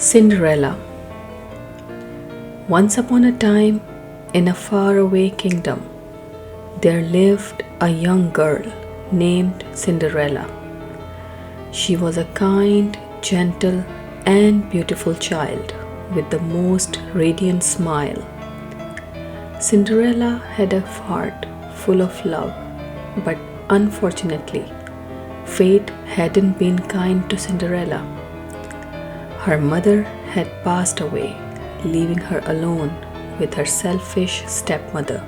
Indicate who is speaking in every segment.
Speaker 1: Cinderella. Once upon a time, in a faraway kingdom, there lived a young girl named Cinderella. She was a kind, gentle, and beautiful child with the most radiant smile. Cinderella had a heart full of love, but unfortunately, fate hadn't been kind to Cinderella. Her mother had passed away, leaving her alone with her selfish stepmother.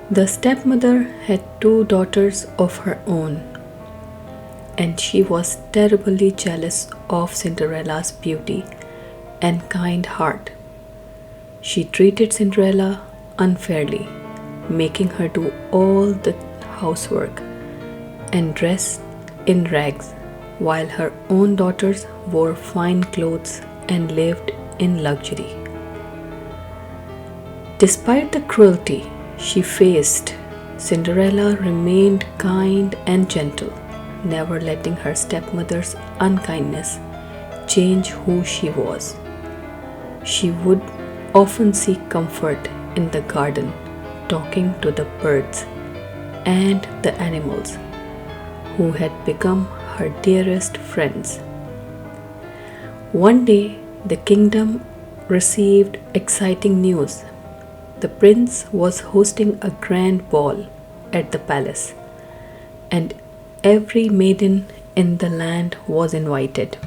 Speaker 1: The stepmother had two daughters of her own, and she was terribly jealous of Cinderella's beauty and kind heart. She treated Cinderella unfairly, making her do all the housework and dress in rags, while her own daughters wore fine clothes and lived in luxury. Despite the cruelty she faced, Cinderella remained kind and gentle, never letting her stepmother's unkindness change who she was. She would often seek comfort in the garden, talking to the birds and the animals, who had become her dearest friends. One day, the kingdom received exciting news. The prince was hosting a grand ball at the palace, and every maiden in the land was invited.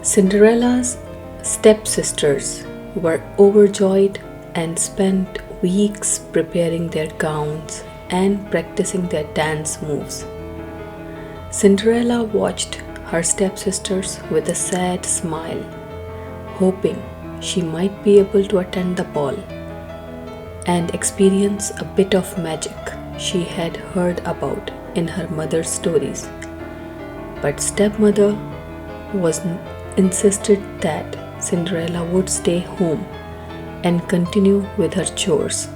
Speaker 1: Cinderella's stepsisters were overjoyed and spent weeks preparing their gowns and practicing their dance moves. Cinderella watched her stepsisters with a sad smile, hoping she might be able to attend the ball and experience a bit of magic she had heard about in her mother's stories. But stepmother insisted that Cinderella would stay home and continue with her chores.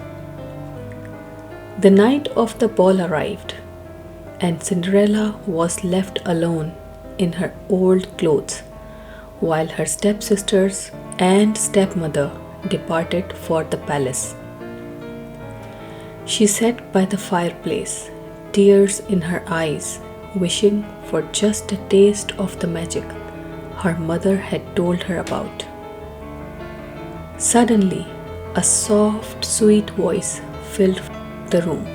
Speaker 1: The night of the ball arrived, and Cinderella was left alone in her old clothes, while her stepsisters and stepmother departed for the palace. She sat by the fireplace, tears in her eyes, wishing for just a taste of the magic her mother had told her about. Suddenly, a soft, sweet voice filled the room.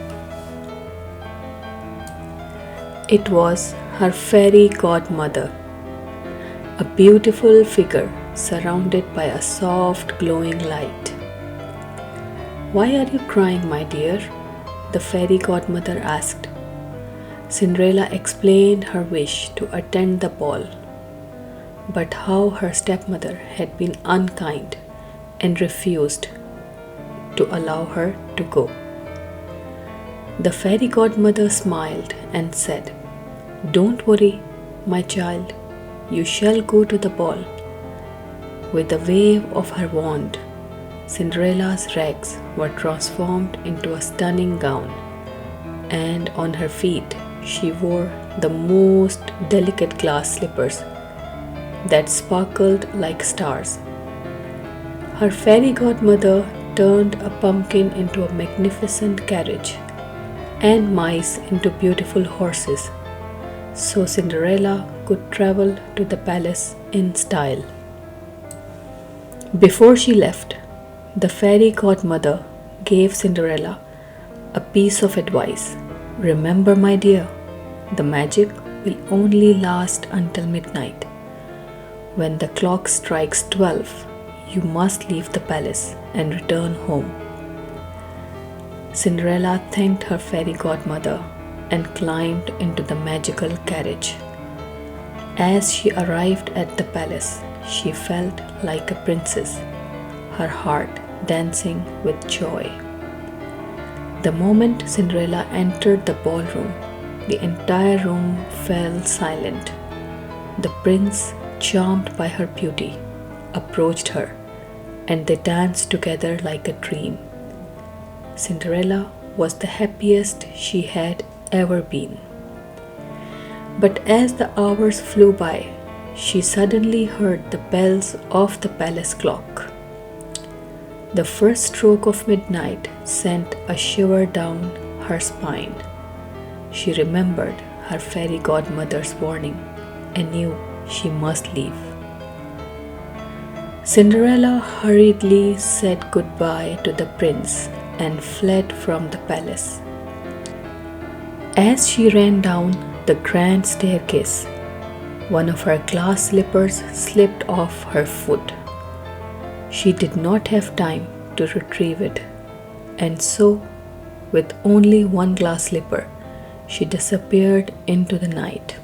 Speaker 1: It was her fairy godmother, a beautiful figure surrounded by a soft, glowing light. "Why are you crying, my dear?" the fairy godmother asked. Cinderella explained her wish to attend the ball, but how her stepmother had been unkind and refused to allow her to go. The fairy godmother smiled and said, "Don't worry, my child, you shall go to the ball." With a wave of her wand, Cinderella's rags were transformed into a stunning gown, and on her feet she wore the most delicate glass slippers that sparkled like stars. Her fairy godmother turned a pumpkin into a magnificent carriage and mice into beautiful horses, so Cinderella could travel to the palace in style. Before she left, the fairy godmother gave Cinderella a piece of advice. "Remember, my dear, the magic will only last until midnight. When the clock strikes 12, you must leave the palace and return home." Cinderella thanked her fairy godmother and climbed into the magical carriage. As she arrived at the palace, she felt like a princess, her heart dancing with joy. The moment Cinderella entered the ballroom, the entire room fell silent. The prince, charmed by her beauty, approached her, and they danced together like a dream. Cinderella was the happiest she had ever been. But as the hours flew by, she suddenly heard the bells of the palace clock. The first stroke of midnight sent a shiver down her spine. She remembered her fairy godmother's warning and knew she must leave. Cinderella hurriedly said goodbye to the prince and fled from the palace. As she ran down the grand staircase, one of her glass slippers slipped off her foot. She did not have time to retrieve it, and so, with only one glass slipper, she disappeared into the night.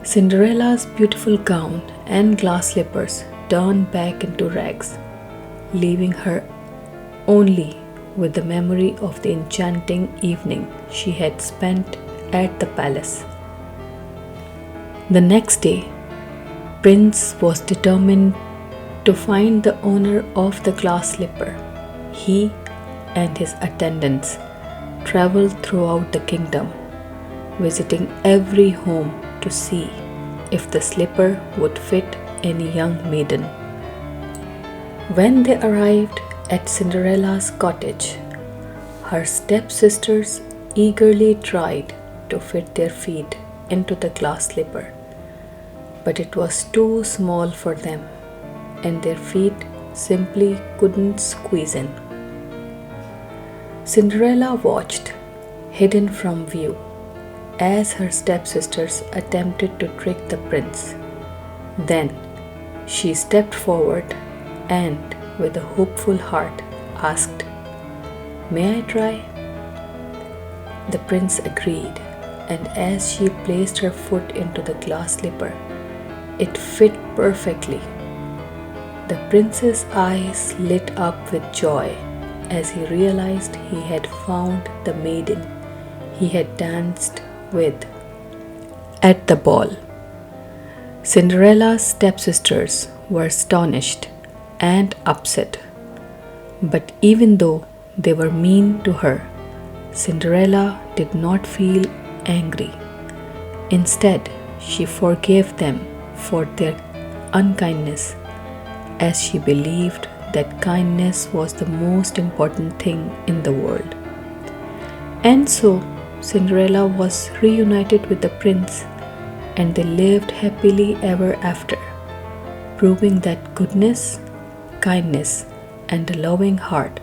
Speaker 1: Cinderella's beautiful gown and glass slippers turned back into rags, leaving her only with the memory of the enchanting evening she had spent at the palace. The next day, Prince was determined to find the owner of the glass slipper. He and his attendants traveled throughout the kingdom, visiting every home to see if the slipper would fit any young maiden. When they arrived at Cinderella's cottage, her stepsisters eagerly tried to fit their feet into the glass slipper, but it was too small for them, and their feet simply couldn't squeeze in. Cinderella watched, hidden from view, as her stepsisters attempted to trick the prince. Then she stepped forward and, with a hopeful heart, asked, "May I try?" The prince agreed, and as she placed her foot into the glass slipper, it fit perfectly. The prince's eyes lit up with joy as he realized he had found the maiden he had danced with at the ball. Cinderella's stepsisters were astonished and upset, but even though they were mean to her, Cinderella did not feel angry. Instead, she forgave them for their unkindness, as she believed that kindness was the most important thing in the world. And so, Cinderella was reunited with the prince, and they lived happily ever after, proving that goodness, kindness, and a loving heart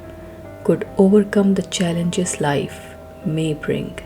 Speaker 1: could overcome the challenges life may bring.